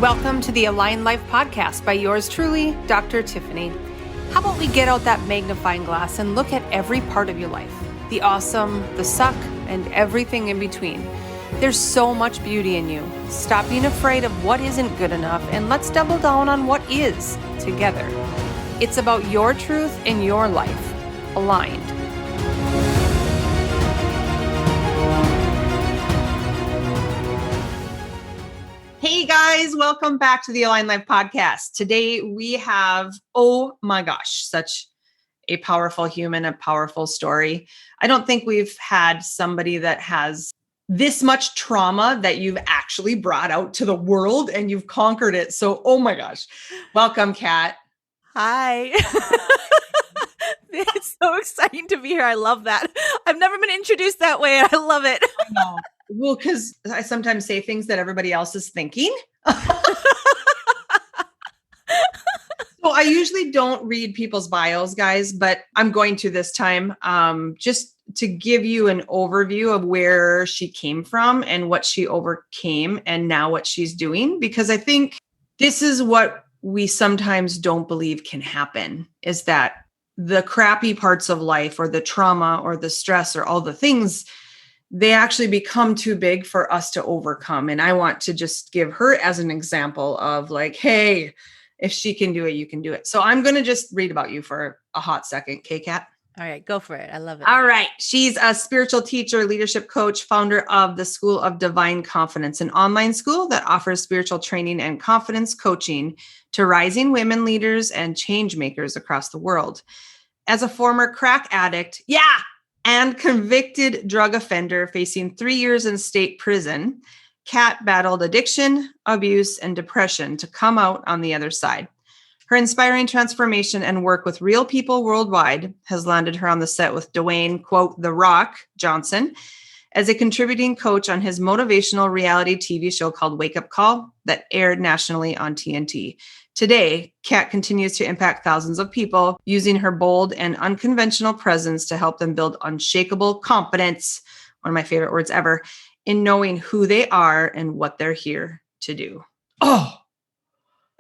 Welcome to the Aligned Life Podcast by yours truly, Dr. Tiffany. How about we get out that magnifying glass and look at every part of your life? The awesome, the suck, and everything in between. There's so much beauty in you. Stop being afraid of what isn't good enough and let's double down on what is together. It's about your truth and your life, aligned. Hey guys, welcome back to the Aligned Life Podcast. Today we have, oh my gosh, such a powerful human, a powerful story. I don't think we've had somebody that has this much trauma that you've actually brought out to the world and you've conquered it. So, oh my gosh. Welcome, Kat. Hi. It's so exciting to be here. I love that. I've never been introduced that way. I love it. I know. Well, because I sometimes say things that everybody else is thinking. So I usually don't read people's bios, guys, but I'm going to this time just to give you an overview of where she came from and what she overcame and now what she's doing. Because I think this is what we sometimes don't believe can happen, is that the crappy parts of life or the trauma or the stress or all the things, they actually become too big for us to overcome. And I want to just give her as an example of like, hey, if she can do it, you can do it. So I'm going to just read about you for a hot second. Okay, Kat? All right, go for it. I love it. All right. She's a spiritual teacher, leadership coach, founder of the School of Divine Confidence, an online school that offers spiritual training and confidence coaching to rising women leaders and change makers across the world. As a former crack addict, and convicted drug offender facing 3 years in state prison, Kat battled addiction, abuse, and depression to come out on the other side. Her inspiring transformation and work with real people worldwide has landed her on the set with Dwayne, quote, The Rock Johnson, as a contributing coach on his motivational reality TV show called Wake Up Call that aired nationally on TNT. Today, Kat continues to impact thousands of people using her bold and unconventional presence to help them build unshakable confidence, one of my favorite words ever, in knowing who they are and what they're here to do. Oh,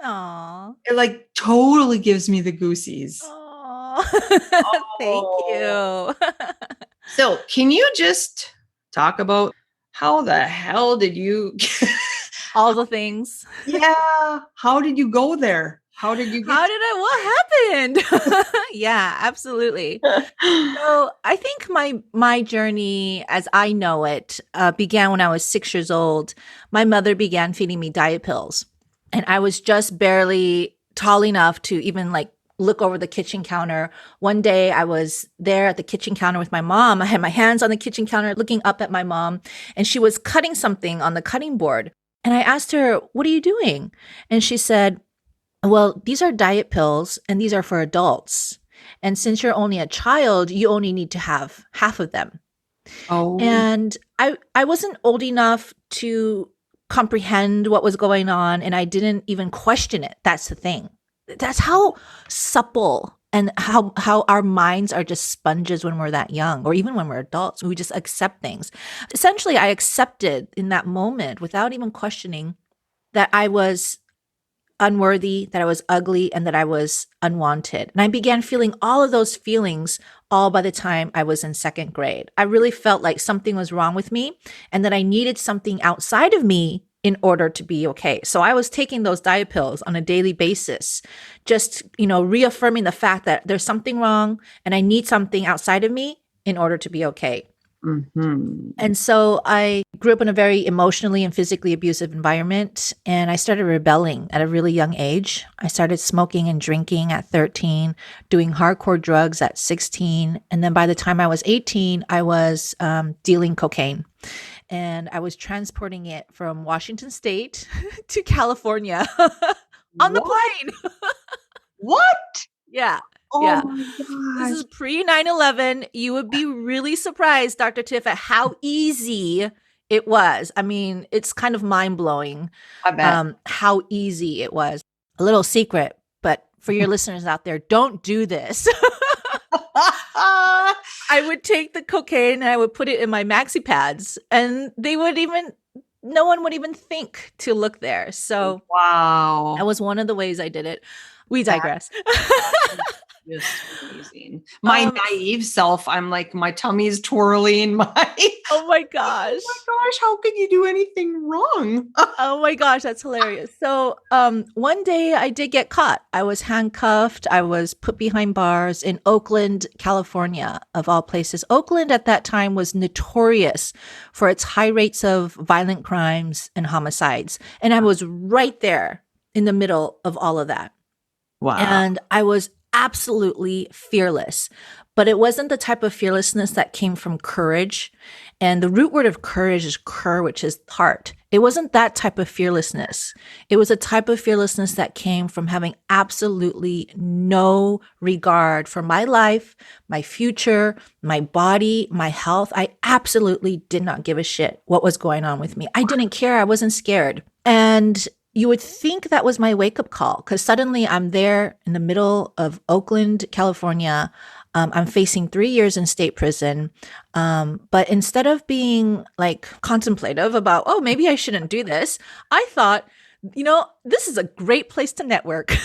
Aww. it like totally gives me the goosies. Thank you. So can you just talk about how the hell did you... All the things. Yeah. How did you go there? What happened? Yeah, absolutely. So I think my journey as I know it began when I was 6 years old. My mother began feeding me diet pills and I was just barely tall enough to even like look over the kitchen counter. One day I was there at the kitchen counter with my mom. I had my hands on the kitchen counter looking up at my mom and she was cutting something on the cutting board. And I asked her, what are you doing? And she said, well, these are diet pills and these are for adults. And since you're only a child, you only need to have half of them. Oh. And I wasn't old enough to comprehend what was going on. And I didn't even question it. That's the thing. That's how supple and how our minds are just sponges when we're that young, or even when we're adults. We just accept things. Essentially, I accepted in that moment without even questioning that I was unworthy, that I was ugly, and that I was unwanted. And I began feeling all of those feelings all by the time I was in second grade. I really felt like something was wrong with me and that I needed something outside of me in order to be okay. So I was taking those diet pills on a daily basis, just, reaffirming the fact that there's something wrong and I need something outside of me in order to be okay. Mm-hmm. And so I grew up in a very emotionally and physically abusive environment, and I started rebelling at a really young age. I started smoking and drinking at 13, doing hardcore drugs at 16. And then by the time I was 18, I was dealing cocaine. And I was transporting it from Washington State to California on the plane. What? Yeah. Oh yeah. my gosh. This is pre 9/11. You would be really surprised, Dr. Tiff, at how easy it was. I mean, it's kind of mind blowing how easy it was. A little secret, but for your listeners out there, don't do this. I would take the cocaine and I would put it in my maxi pads, and they would even no one would even think to look there. So that Wow. was one of the ways I did it. We That digress. is just amazing. My um, naive self, I'm like, my tummy's twirling. oh my Oh my gosh. gosh, how could you do anything wrong? Oh my gosh, that's hilarious. So, one day I did get caught. I was handcuffed. I was put behind bars in Oakland, California, of all places. Oakland at that time was notorious for its high rates of violent crimes and homicides. And I was right there in the middle of all of that. Wow. And I was absolutely fearless. But it wasn't the type of fearlessness that came from courage. And the root word of courage is cur, which is heart. It wasn't that type of fearlessness. It was a type of fearlessness that came from having absolutely no regard for my life, my future, my body, my health. I absolutely did not give a shit what was going on with me. I didn't care. I wasn't scared. And you would think that was my wake up call because suddenly I'm there in the middle of Oakland, California. I'm facing 3 years in state prison. But instead of being like contemplative about, oh, maybe I shouldn't do this, I thought, this is a great place to network.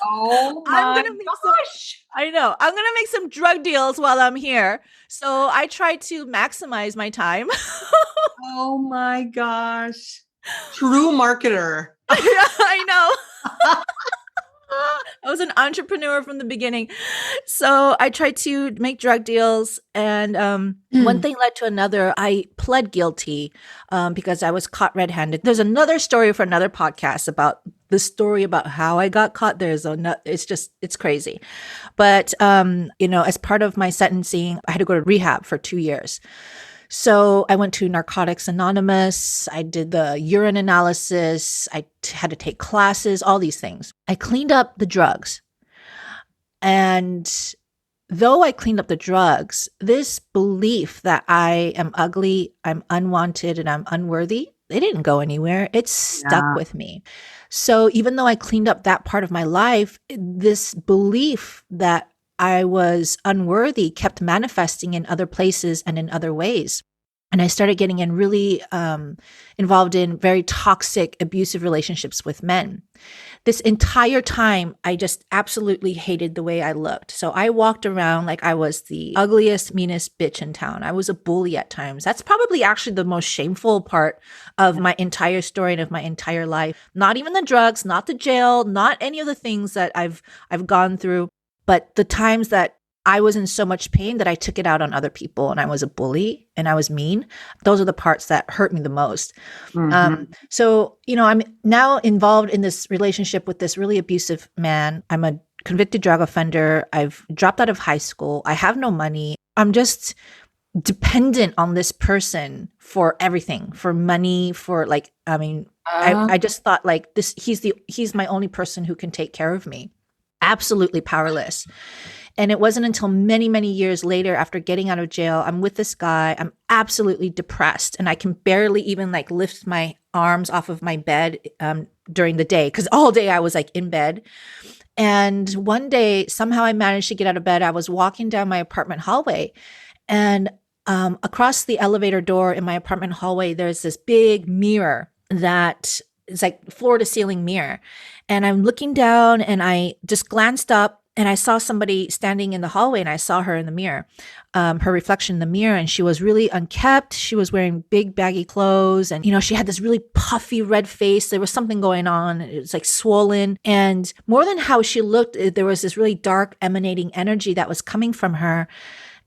Oh I'm my going to make gosh. I know, I'm going to make some drug deals while I'm here. So I tried to maximize my time. Oh my gosh. True marketer. I know. I was an entrepreneur from the beginning. So I tried to make drug deals, and one thing led to another. I pled guilty because I was caught red-handed. There's another story for another podcast about the story about how I got caught. It's crazy. But, as part of my sentencing, I had to go to rehab for 2 years. So I went to Narcotics Anonymous. I did the urine analysis. I had to take classes, all these things. I cleaned up the drugs. And though I cleaned up the drugs, this belief that I am ugly, I'm unwanted, and I'm unworthy, it didn't go anywhere. It stuck with me. So even though I cleaned up that part of my life, this belief that I was unworthy kept manifesting in other places and in other ways. And I started getting really involved in very toxic, abusive relationships with men. This entire time, I just absolutely hated the way I looked. So I walked around like I was the ugliest, meanest bitch in town. I was a bully at times. That's probably actually the most shameful part of my entire story and of my entire life. Not even the drugs, not the jail, not any of the things that I've gone through. But the times that I was in so much pain that I took it out on other people and I was a bully and I was mean, those are the parts that hurt me the most. So, I'm now involved in this relationship with this really abusive man. I'm a convicted drug offender. I've dropped out of high school. I have no money. I'm just dependent on this person for everything, for money, for I just thought like this, he's my only person who can take care of me. Absolutely powerless. And it wasn't until many, many years later, after getting out of jail, I'm with this guy. I'm absolutely depressed. And I can barely even lift my arms off of my bed during the day. Because all day I was in bed. And one day, somehow I managed to get out of bed. I was walking down my apartment hallway. And across the elevator door in my apartment hallway, there's this big mirror that is like floor to ceiling mirror. And I'm looking down and I just glanced up and I saw somebody standing in the hallway and I saw her in the mirror, her reflection in the mirror. And she was really unkempt. She was wearing big baggy clothes. And, she had this really puffy red face. There was something going on. It was swollen. And more than how she looked, there was this really dark emanating energy that was coming from her.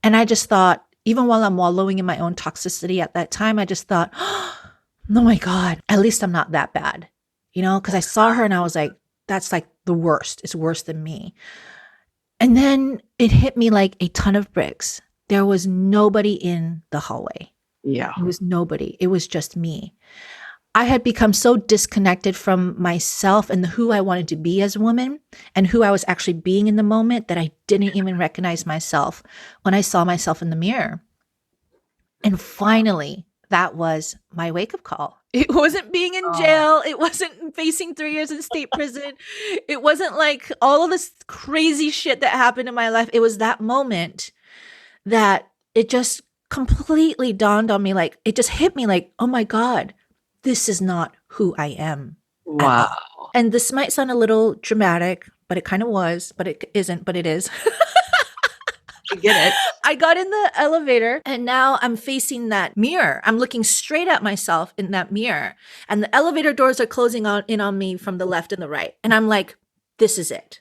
And I just thought, even while I'm wallowing in my own toxicity at that time, I just thought, oh my God, at least I'm not that bad. Because I saw her and I was like, that's the worst. It's worse than me. And then it hit me like a ton of bricks. There was nobody in the hallway. Yeah. It was nobody. It was just me. I had become so disconnected from myself and who I wanted to be as a woman and who I was actually being in the moment that I didn't even recognize myself when I saw myself in the mirror. And finally, that was my wake-up call. It wasn't being in jail. It wasn't facing 3 years in state prison. It wasn't like all of this crazy shit that happened in my life. It was that moment that it just completely dawned on me. It just hit me oh my God, this is not who I am at Wow. all. And this might sound a little dramatic, but it kind of was, but it isn't, but it is. I get it. I got in the elevator and now I'm facing that mirror. I'm looking straight at myself in that mirror. And the elevator doors are closing in on me from the left and the right. And I'm like, this is it.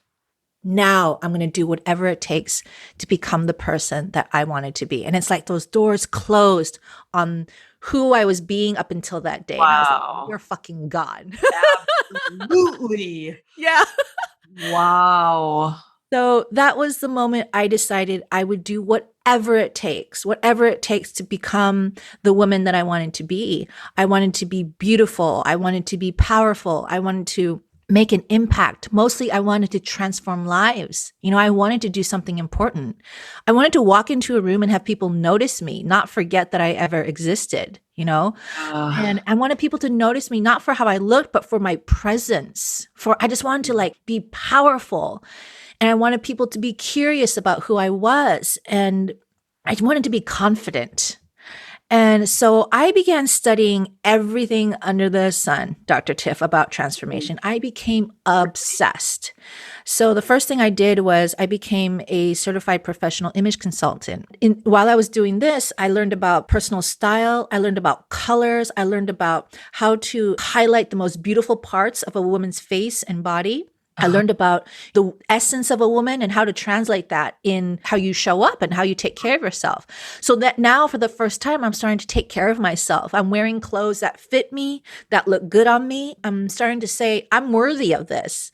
Now I'm going to do whatever it takes to become the person that I wanted to be. And it's like those doors closed on who I was being up until that day. Wow. And I was like, you're fucking God. Absolutely. Yeah. Wow. So that was the moment I decided I would do whatever it takes to become the woman that I wanted to be. I wanted to be beautiful. I wanted to be powerful. I wanted to make an impact. Mostly, I wanted to transform lives. I wanted to do something important. I wanted to walk into a room and have people notice me, not forget that I ever existed, And I wanted people to notice me, not for how I looked, but for my presence. I just wanted to be powerful. And I wanted people to be curious about who I was. And I wanted to be confident. And so I began studying everything under the sun, Dr. Tiff, about transformation. I became obsessed. So the first thing I did was I became a certified professional image consultant. While I was doing this, I learned about personal style. I learned about colors. I learned about how to highlight the most beautiful parts of a woman's face and body. I learned about the essence of a woman and how to translate that in how you show up and how you take care of yourself. So that now for the first time, I'm starting to take care of myself. I'm wearing clothes that fit me, that look good on me. I'm starting to say, I'm worthy of this.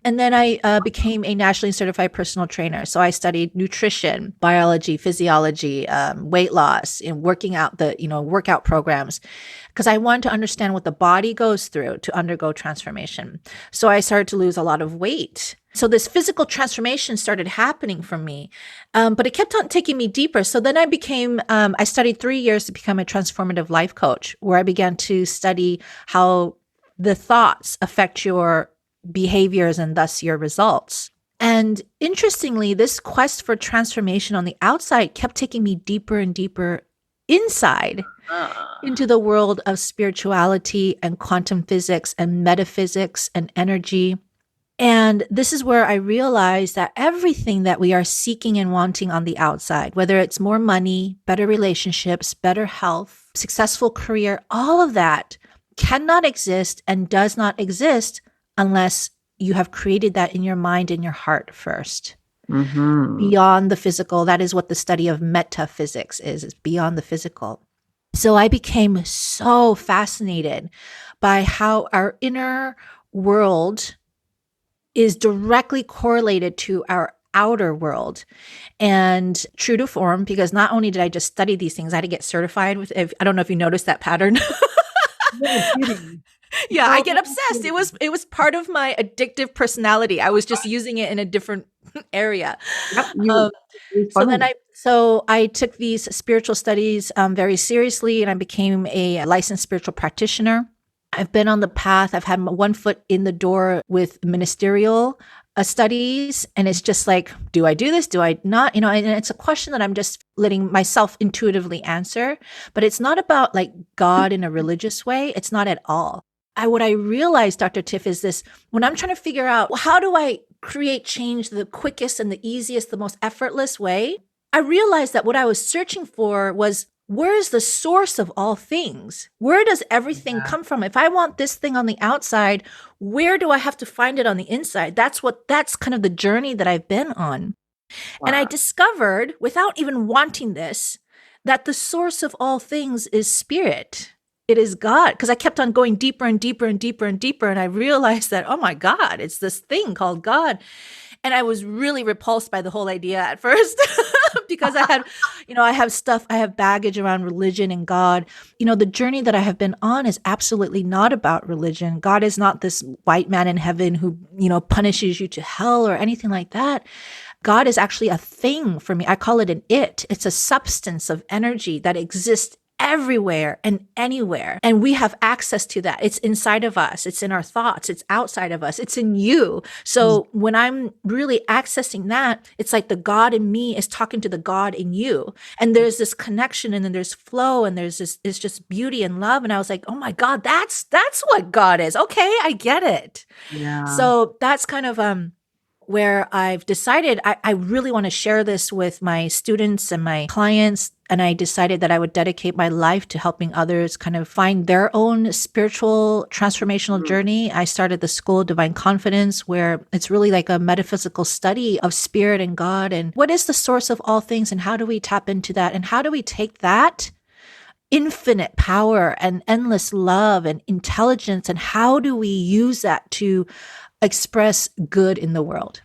And then I became a nationally certified personal trainer. So I studied nutrition, biology, physiology, weight loss, and working out workout programs, because I wanted to understand what the body goes through to undergo transformation. So I started to lose a lot of weight. So this physical transformation started happening for me, but it kept on taking me deeper. So then I studied 3 years to become a transformative life coach, where I began to study how the thoughts affect your behaviors and thus your results. And interestingly, this quest for transformation on the outside kept taking me deeper and deeper inside into the world of spirituality and quantum physics and metaphysics and energy. And this is where I realized that everything that we are seeking and wanting on the outside, whether it's more money, better relationships, better health, successful career, all of that cannot exist and does not exist unless you have created that in your mind and your heart first. Mm-hmm. Beyond the physical. That is what the study of metaphysics is beyond the physical. So I became so fascinated by how our inner world is directly correlated to our outer world. And true to form, because not only did I just study these things, I had to get certified with, I don't know if you noticed that pattern. Yeah, I get obsessed. It was part of my addictive personality. I was just using it in a different area. Yep, so I took these spiritual studies very seriously, and I became a licensed spiritual practitioner. I've been on the path. I've had one foot in the door with ministerial studies, and it's just like, do I do this? Do I not? And it's a question that I'm just letting myself intuitively answer. But it's not about God in a religious way. It's not at all. What I realized, Dr. Tiff, is this: when I'm trying to figure out, how do I create change the quickest and the easiest, the most effortless way? I realized that what I was searching for was, where is the source of all things? Where does everything come from? If I want this thing on the outside, where do I have to find it on the inside? That's kind of the journey that I've been on. Wow. And I discovered, without even wanting this, that the source of all things is spirit. It is God, because I kept on going deeper and deeper and deeper and deeper. And I realized that, oh my God, it's this thing called God. And I was really repulsed by the whole idea at first because I have baggage around religion and God. The journey that I have been on is absolutely not about religion. God is not this white man in heaven who, punishes you to hell or anything like that. God is actually a thing for me. I call it an it. It's a substance of energy that exists everywhere and anywhere. And we have access to that. It's inside of us. It's in our thoughts. It's outside of us. It's in you. So when I'm really accessing that, it's like the God in me is talking to the God in you. And there's this connection, and then there's flow, and there's this, it's just beauty and love. And I was like, oh my God, that's what God is. Okay. I get it. Yeah. So that's kind of, where I've decided I really want to share this with my students and my clients. And I decided that I would dedicate my life to helping others kind of find their own spiritual transformational journey. I started the School of Divine Confidence, where it's really like a metaphysical study of spirit and God, and what is the source of all things, and how do we tap into that, and how do we take that infinite power and endless love and intelligence, and how do we use that to express good in the world.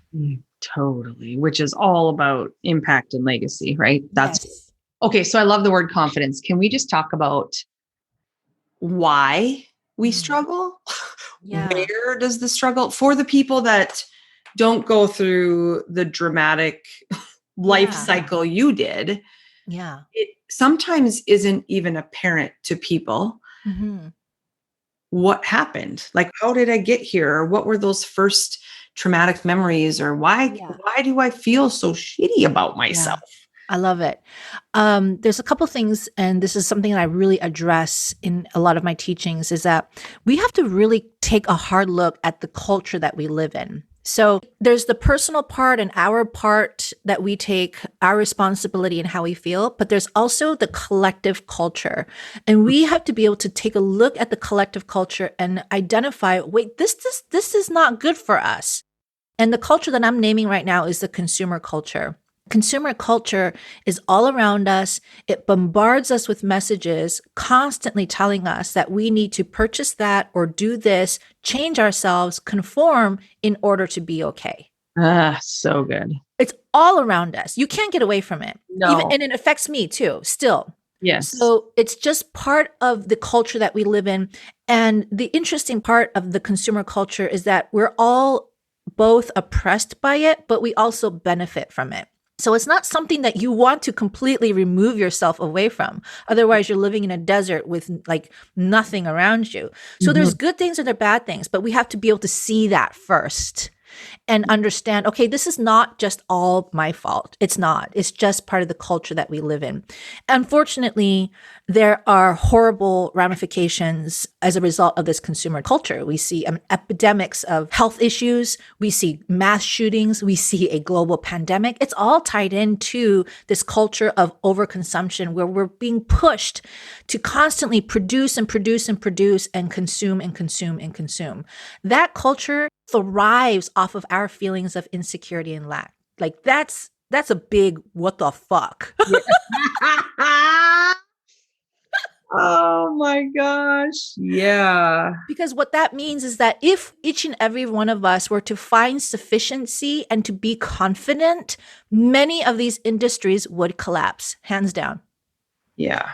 Totally. Which is all about impact and legacy, right? Yes. Okay. So I love the word confidence. Can we just talk about why we struggle? Yeah. Where does the struggle for the people that don't go through the dramatic life cycle you did? Yeah. It sometimes isn't even apparent to people. Mm-hmm. What happened? Like, how did I get here? Or what were those first traumatic memories? Or why do I feel so shitty about myself? I love it. There's a couple things, and this is something that I really address in a lot of my teachings, is that we have to really take a hard look at the culture that we live in. So there's the personal part and our part that we take, our responsibility and how we feel, but there's also the collective culture. And we have to be able to take a look at the collective culture and identify, wait, this is not good for us. And the culture that I'm naming right now is the consumer culture. Consumer culture is all around us. It bombards us with messages, constantly telling us that we need to purchase that or do this, change ourselves, conform in order to be okay. So good. It's all around us. You can't get away from it. No. And it affects me too, still. Yes. So it's just part of the culture that we live in. And the interesting part of the consumer culture is that we're all both oppressed by it, but we also benefit from it. So it's not something that you want to completely remove yourself away from. Otherwise, you're living in a desert with like nothing around you. So there's good things and there are bad things, but we have to be able to see that first and understand, okay, this is not just all my fault. It's not. It's just part of the culture that we live in. Unfortunately, there are horrible ramifications as a result of this consumer culture. We see epidemics of health issues. We see mass shootings. We see a global pandemic. It's all tied into this culture of overconsumption, where we're being pushed to constantly produce and produce and produce and consume and consume and consume. That culture thrives off of our feelings of insecurity and lack. Like that's a big what the fuck. Oh my gosh. Yeah. Because what that means is that if each and every one of us were to find sufficiency and to be confident, many of these industries would collapse, hands down. Yeah.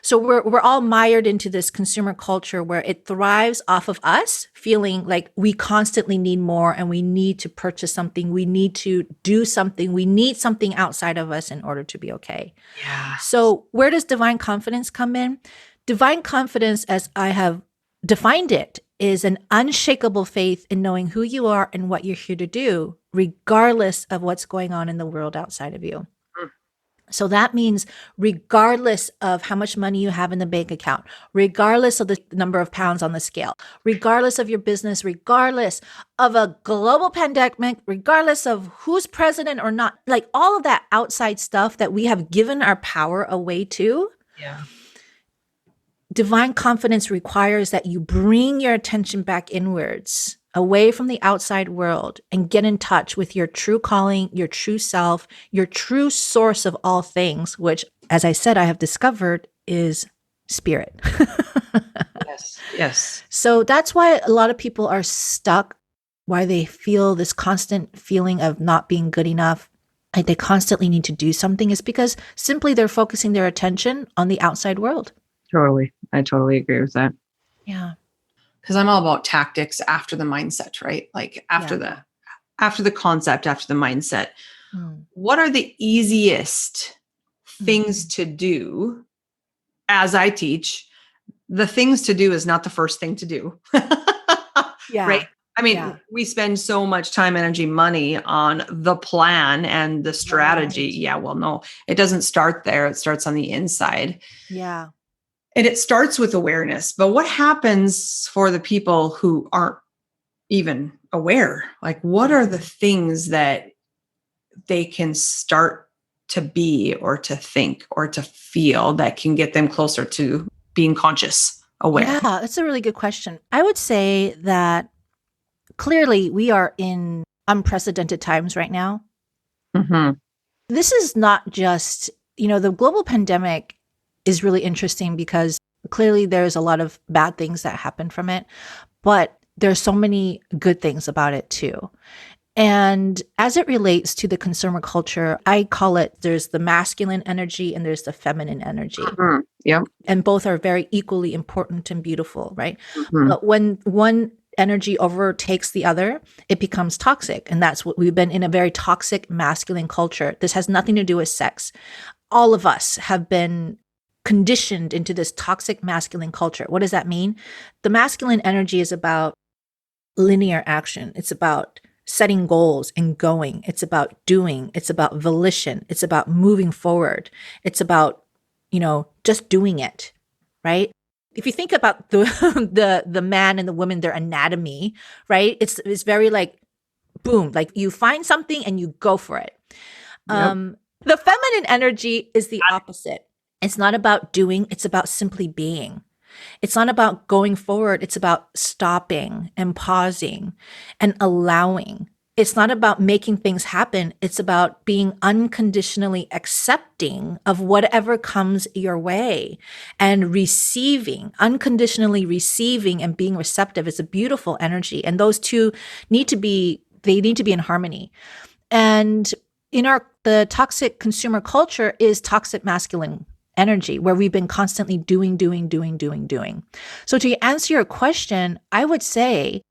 So we're all mired into this consumer culture where it thrives off of us feeling like we constantly need more and we need to purchase something. We need to do something. We need something outside of us in order to be okay. Yeah. So where does divine confidence come in? Divine confidence, as I have defined it, is an unshakable faith in knowing who you are and what you're here to do, regardless of what's going on in the world outside of you. So that means regardless of how much money you have in the bank account, regardless of the number of pounds on the scale, regardless of your business, regardless of a global pandemic, regardless of who's president or not, like all of that outside stuff that we have given our power away to. Yeah. Divine confidence requires that you bring your attention back inwards, away from the outside world, and get in touch with your true calling, your true self, your true source of all things, which, as I said, I have discovered is spirit. Yes. Yes. So that's why a lot of people are stuck, why they feel this constant feeling of not being good enough. Like they constantly need to do something, is because simply they're focusing their attention on the outside world. Totally. I totally agree with that. Yeah. Because I'm all about tactics after the mindset, right? Like after the concept, after the mindset. What are the easiest things to do as I teach, the things to do is not the first thing to do. Right? Yeah. I mean, Yeah. we spend so much time, energy, money on the plan and the strategy. Right. Yeah, well, no, it doesn't start there. It starts on the inside. Yeah. And it starts with awareness. But what happens for the people who aren't even aware? Like, what are the things that they can start to be or to think or to feel that can get them closer to being conscious, aware? Yeah, that's a really good question. I would say that clearly we are in unprecedented times right now. Mm-hmm. This is not just, the global pandemic is really interesting because clearly there's a lot of bad things that happen from it, but there's so many good things about it too. And as it relates to the consumer culture, I call it there's the masculine energy and there's the feminine energy. Mm-hmm. Yep. And both are very equally important and beautiful, right? Mm-hmm. But when one energy overtakes the other, it becomes toxic. And that's what we've been in, a very toxic masculine culture. This has nothing to do with sex. All of us have been conditioned into this toxic masculine culture. What does that mean? The masculine energy is about linear action. It's about setting goals and going. It's about doing. It's about volition. It's about moving forward. It's about, just doing it, right? If you think about the man and the woman, their anatomy, right? It's very like boom, like you find something and you go for it. Yep. The feminine energy is the opposite. It's not about doing, it's about simply being. It's not about going forward. It's about stopping and pausing and allowing. It's not about making things happen. It's about being unconditionally accepting of whatever comes your way and receiving, unconditionally receiving and being receptive. It's a beautiful energy. And those two need to be in harmony. And the toxic consumer culture is toxic masculine energy, where we've been constantly doing. So to answer your question, I would say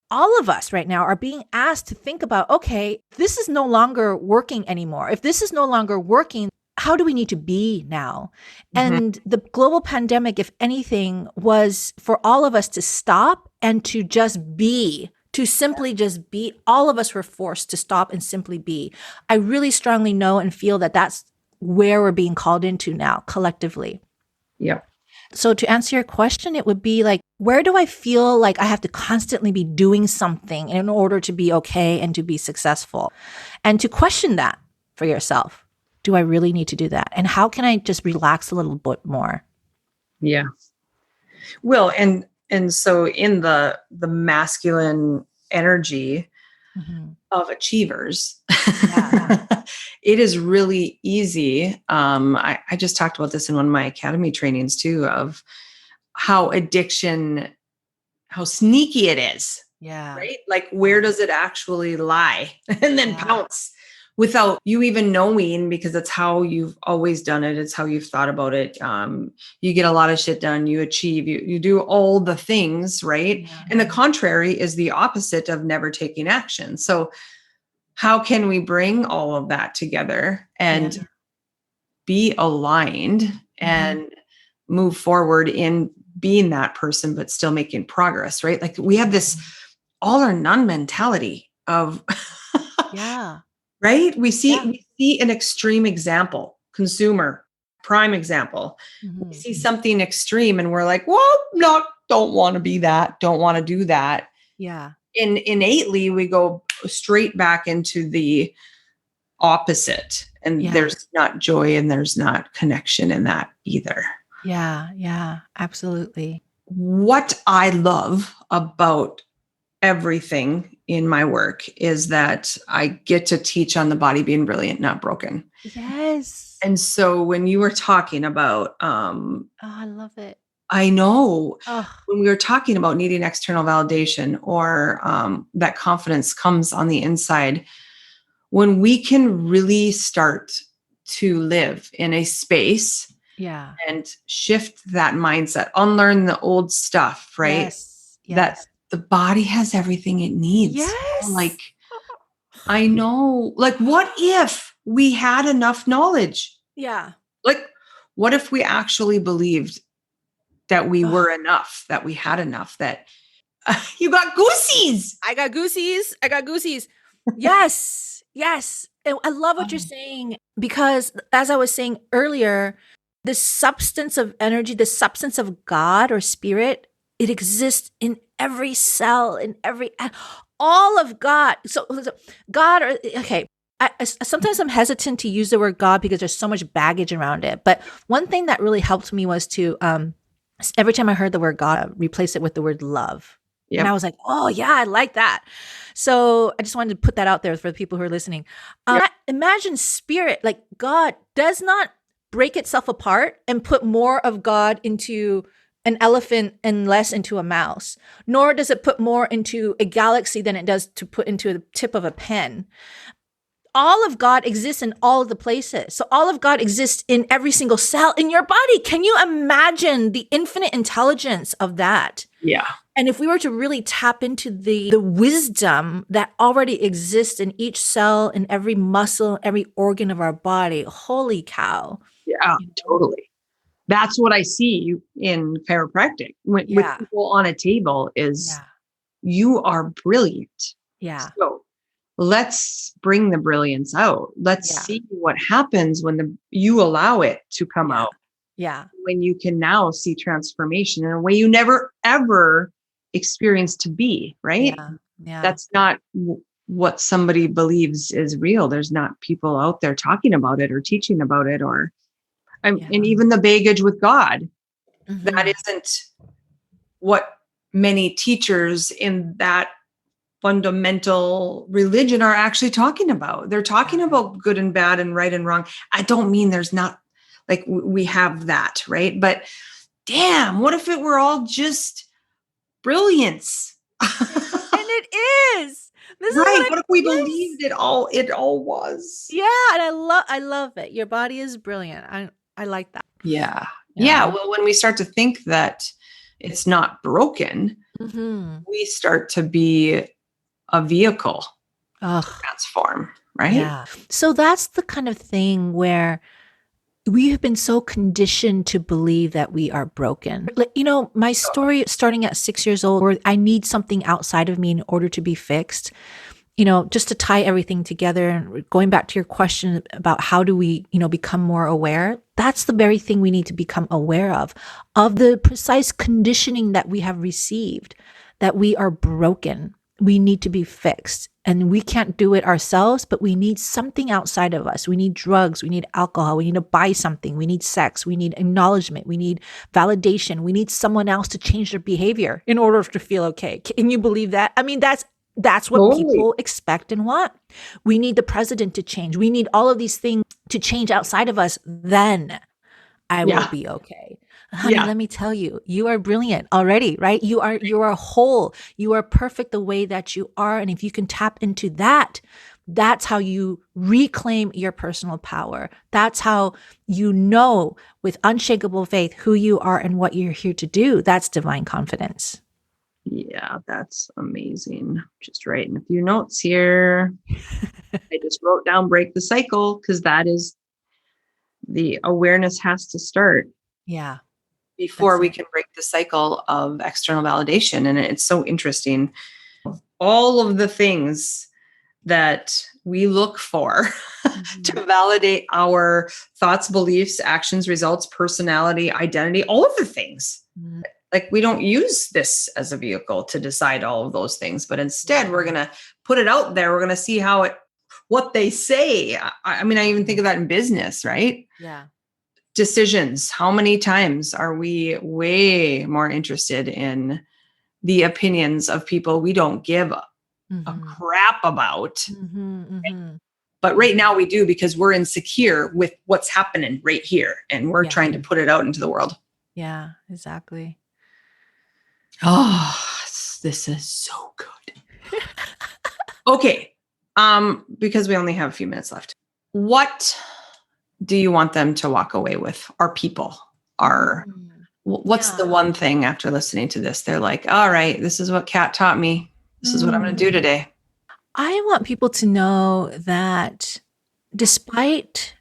all of us right now are being asked to think about, okay, this is no longer working anymore. If this is no longer working, how do we need to be now? Mm-hmm. And the global pandemic, if anything, was for all of us to stop and to just be, to simply just be. All of us were forced to stop and simply be. I really strongly know and feel that that's where we're being called into now collectively. Yep. So to answer your question, it would be like, where do I feel like I have to constantly be doing something in order to be okay and to be successful? And to question that for yourself. Do I really need to do that? And how can I just relax a little bit more? Yeah. Well, and so in the masculine energy of achievers, it is really easy. I just talked about this in one of my academy trainings too, of how sneaky it is. Yeah. Right? Like, where does it actually lie? And then pounce without you even knowing, because it's how you've always done it. It's how you've thought about it. You get a lot of shit done. You achieve, you do all the things, right? Yeah. And the contrary is the opposite of never taking action. So how can we bring all of that together and be aligned and move forward in being that person, but still making progress, right? Like, we have this all or none mentality of, right? We see an extreme example, consumer, prime example. We see something extreme and we're like, well, don't want to be that. Don't want to do that. Yeah. Innately, we go straight back into the opposite, and there's not joy and there's not connection in that either. Yeah, absolutely. What I love about everything in my work is that I get to teach on the body being brilliant, not broken. Yes. And so when you were talking about, I love it. I know when we were talking about needing external validation, or that confidence comes on the inside, when we can really start to live in a space and shift that mindset, unlearn the old stuff, right? That the body has everything it needs. Yes. Like, I know, like, what if we had enough knowledge? Yeah. Like, What if we actually believed that we were enough, that we had enough, that you got goosies. I got goosies. Yes. Yes. And I love what you're saying, because as I was saying earlier, the substance of energy, the substance of God or spirit, it exists in every cell, in every, all of God. So God, okay. Sometimes I'm hesitant to use the word God because there's so much baggage around it. But one thing that really helped me was to, every time I heard the word God, replace it with the word love. Yep. And I was like, oh, yeah, I like that. So I just wanted to put that out there for the people who are listening. Imagine spirit, like God does not break itself apart and put more of God into an elephant and less into a mouse, nor does it put more into a galaxy than it does to put into the tip of a pen. All of God exists in all of the places. So all of God exists in every single cell in your body. Can you imagine the infinite intelligence of that? Yeah. And if we were to really tap into the wisdom that already exists in each cell, in every muscle, every organ of our body, holy cow. Yeah, totally. That's what I see in chiropractic with people on a table is you are brilliant. Yeah. So let's bring the brilliance out. Let's see what happens when you allow it to come out. Yeah. When you can now see transformation in a way you never, ever experienced to be, right? Yeah. That's not what somebody believes is real. There's not people out there talking about it or teaching about it, and even the baggage with God. That isn't what many teachers in that fundamental religion are actually talking about. They're talking about good and bad and right and wrong. I don't mean there's not, like, we have that, right? But damn, what if it were all just brilliance? And it is. What if we believed it all was? Yeah, and I love it. Your body is brilliant. I like that. Yeah. Well, when we start to think that it's not broken, we start to be a vehicle to transform, right? Yeah. So that's the kind of thing where we have been so conditioned to believe that we are broken. Like, my story starting at 6 years old, where I need something outside of me in order to be fixed, just to tie everything together and going back to your question about how do we, become more aware? That's the very thing we need to become aware of the precise conditioning that we have received, that we are broken. We need to be fixed, and we can't do it ourselves, but we need something outside of us. We need drugs. We need alcohol. We need to buy something. We need sex. We need acknowledgement. We need validation. We need someone else to change their behavior in order to feel okay. Can you believe that? I mean, that's what people expect and want. We need the president to change. We need all of these things to change outside of us. Then I will be okay. Honey, let me tell you, you are brilliant already, right? You are whole. You are perfect the way that you are. And if you can tap into that, that's how you reclaim your personal power. That's how you know with unshakable faith who you are and what you're here to do. That's divine confidence. Yeah, that's amazing. Just writing a few notes here. I just wrote down break the cycle, because that is the awareness has to start. Yeah. Before we can break the cycle of external validation. And it's so interesting. All of the things that we look for to validate our thoughts, beliefs, actions, results, personality, identity, all of the things. Like, we don't use this as a vehicle to decide all of those things, but instead we're going to put it out there. We're going to see what they say. I mean, I even think of that in business, right? Yeah. Decisions. How many times are we way more interested in the opinions of people we don't give a crap about? But right now we do, because we're insecure with what's happening right here, and we're trying to put it out into the world. Yeah, exactly. Oh, this is so good. Okay. Because we only have a few minutes left. What do you want them to walk away with? Our people what's the one thing after listening to this, they're like, all right, this is what Kat taught me. This is what I'm going to do today. I want people to know that despite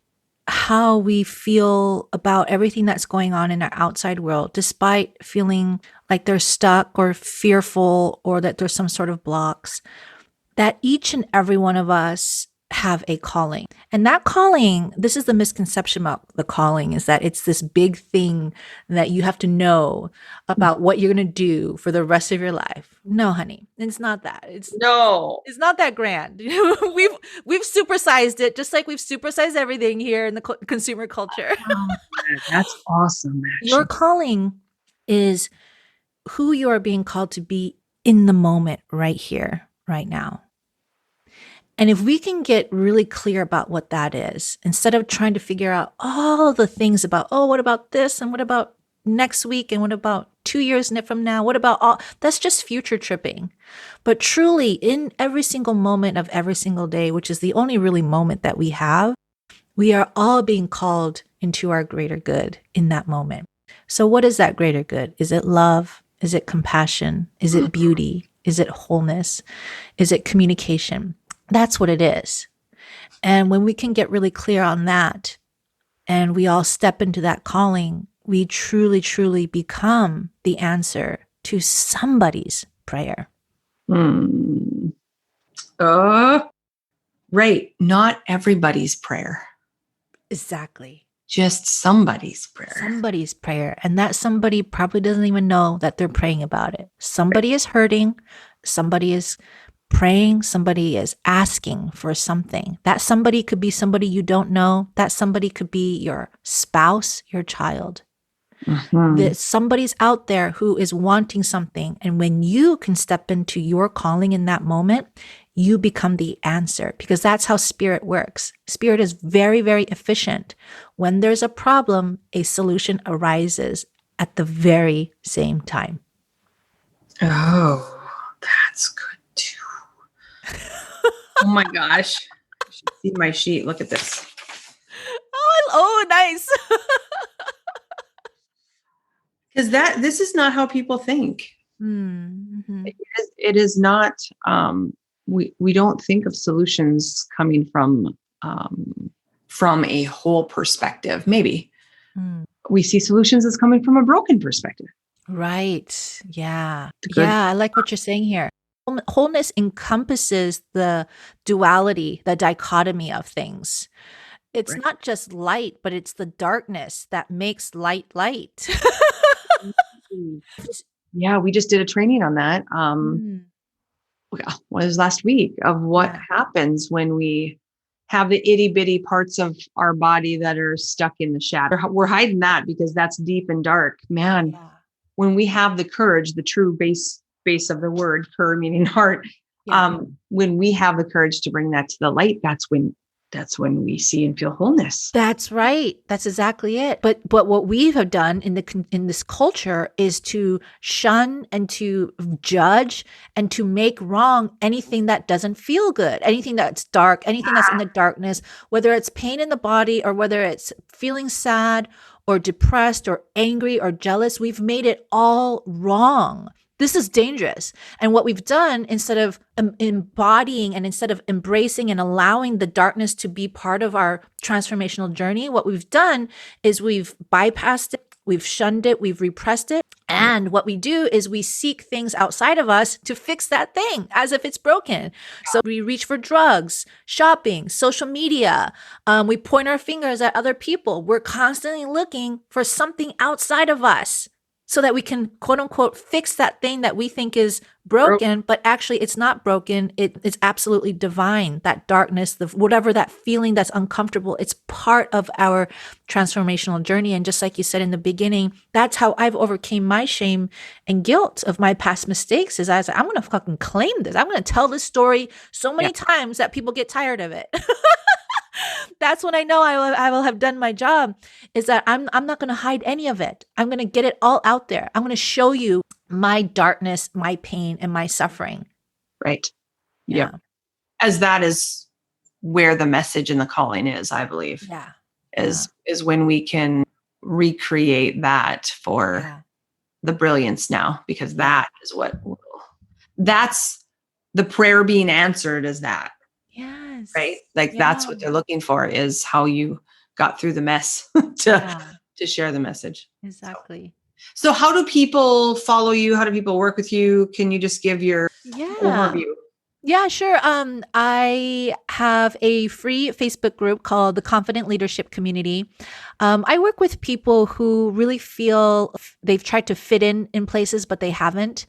how we feel about everything that's going on in our outside world, despite feeling like they're stuck or fearful or that there's some sort of blocks, that each and every one of us have a calling. And that calling, this is the misconception about the calling, is that it's this big thing that you have to know about what you're going to do for the rest of your life. No, honey, it's not that. No. It's not that grand. We've supersized it, just like we've supersized everything here in the consumer culture. Oh, that's awesome. Actually. Your calling is who you are being called to be in the moment, right here, right now. And if we can get really clear about what that is, instead of trying to figure out all the things about, oh, what about this? And what about next week? And what about 2 years from now? What about all? That's just future tripping. But truly, in every single moment of every single day, which is the only really moment that we have, we are all being called into our greater good in that moment. So what is that greater good? Is it love? Is it compassion? Is it beauty? Is it wholeness? Is it communication? That's what it is. And when we can get really clear on that and we all step into that calling, we truly, truly become the answer to somebody's prayer. Right. Not everybody's prayer. Exactly. Just somebody's prayer. Somebody's prayer. And that somebody probably doesn't even know that they're praying about it. Somebody is hurting. Somebody is praying, somebody is asking for something. That somebody could be somebody you don't know. That somebody could be your spouse, your child. That somebody's out there who is wanting something. And when you can step into your calling in that moment, you become the answer, because that's how spirit works. Spirit is very, very efficient. When there's a problem, a solution arises at the very same time. Oh, that's good too. Oh my gosh. You should see my sheet. Look at this. Oh, nice. Because this is not how people think. Mm-hmm. It is not, we don't think of solutions coming from a whole perspective. Maybe we see solutions as coming from a broken perspective. Right. Yeah. Yeah. I like what you're saying here. Wholeness encompasses the duality, the dichotomy of things. It's Right. not just light, but it's the darkness that makes light light. Yeah, we just did a training on that. Was last week of what happens when we have the itty bitty parts of our body that are stuck in the shadow. We're hiding that because that's deep and dark, man. Yeah. When we have the courage, the true base of the word, cur meaning heart. Yeah. When we have the courage to bring that to the light, that's when we see and feel wholeness. That's right. That's exactly it. But what we have done in this culture is to shun and to judge and to make wrong anything that doesn't feel good, anything that's dark, anything that's in the darkness, whether it's pain in the body or whether it's feeling sad or depressed or angry or jealous. We've made it all wrong. This is dangerous. And what we've done, instead of embodying and instead of embracing and allowing the darkness to be part of our transformational journey, what we've done is we've bypassed it, we've shunned it, we've repressed it. And what we do is we seek things outside of us to fix that thing as if it's broken. So we reach for drugs, shopping, social media. We point our fingers at other people. We're constantly looking for something outside of us, so that we can, quote unquote, fix that thing that we think is broken, but actually it's not broken. It's absolutely divine. That darkness, whatever that feeling that's uncomfortable, it's part of our transformational journey. And just like you said in the beginning, that's how I've overcame my shame and guilt of my past mistakes. Is I was like, I'm going to fucking claim this. I'm going to tell this story so many times that people get tired of it. That's when I know I will have done my job, is that I'm not going to hide any of it. I'm going to get it all out there. I'm going to show you my darkness, my pain, and my suffering. Right. Yeah. As that is where the message and the calling is, I believe. Yeah. Is when we can recreate that for the brilliance now, because that is that's the prayer being answered, is that. Yes. Right. Like that's what they're looking for, is how you got through the mess Yeah, to share the message. exactly. So how do people follow you? How do people work with you? Can you just give your Yeah. overview? Yeah, sure. I have a free Facebook group called the Confident Leadership Community. I work with people who really feel they've tried to fit in places, but they haven't.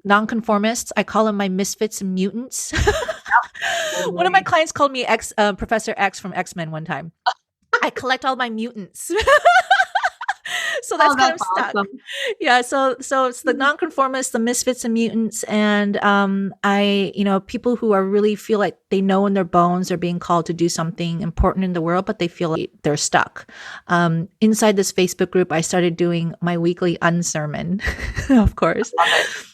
Nonconformists, I call them my misfits and mutants. One of my Totally. clients called me Professor X from X-Men one time. I collect all my mutants. So that's Oh, kind that's of stuck. awesome. Yeah, so it's the nonconformists, the misfits and mutants, and people who are really feel like they know in their bones they're being called to do something important in the world, but they feel like they're stuck. Inside this Facebook group, I started doing my weekly unsermon, of course.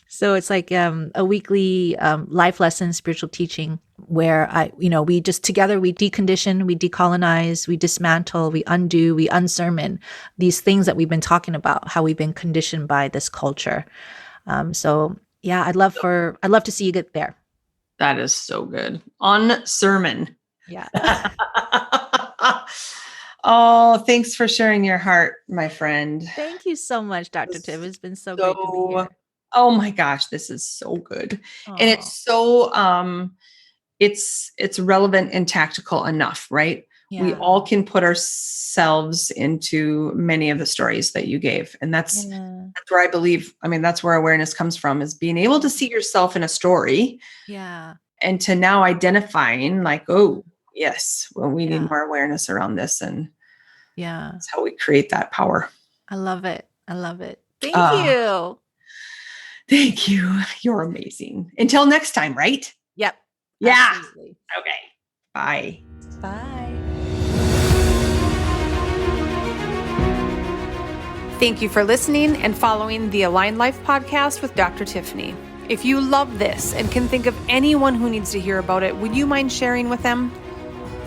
So it's like a weekly life lesson, spiritual teaching, where we just together, we decondition, we decolonize, we dismantle, we undo, we unsermon these things that we've been talking about, how we've been conditioned by this culture. So yeah, I'd love to see you get there. That is so good. On sermon. Yeah. Oh, thanks for sharing your heart, my friend. Thank you so much, Dr. Tim. It's been so great to be So, here. oh my gosh, this is so good. And Oh, it's so it's relevant and tactical enough, right? We yeah. all can put ourselves into many of the stories that you gave. And that's where I believe, that's where awareness comes from, is being able to see yourself in a story. Yeah. And to now identifying like, oh, yes, well, we Yeah. need more awareness around this. And Yeah. that's how we create that power. I love it. I love it. Thank you. Thank you. You're amazing. Until next time, right? Yep. Yeah. Absolutely. Okay. Bye. Bye. Thank you for listening and following the Aligned Life podcast with Dr. Tiffany. If you love this and can think of anyone who needs to hear about it, would you mind sharing with them?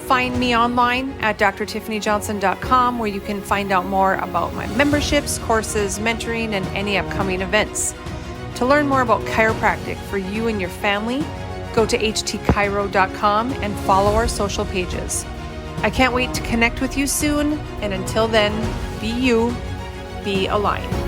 Find me online at drtiffanyjohnson.com, where you can find out more about my memberships, courses, mentoring, and any upcoming events. To learn more about chiropractic for you and your family, go to htchiro.com and follow our social pages. I can't wait to connect with you soon, and until then, be you, be aligned.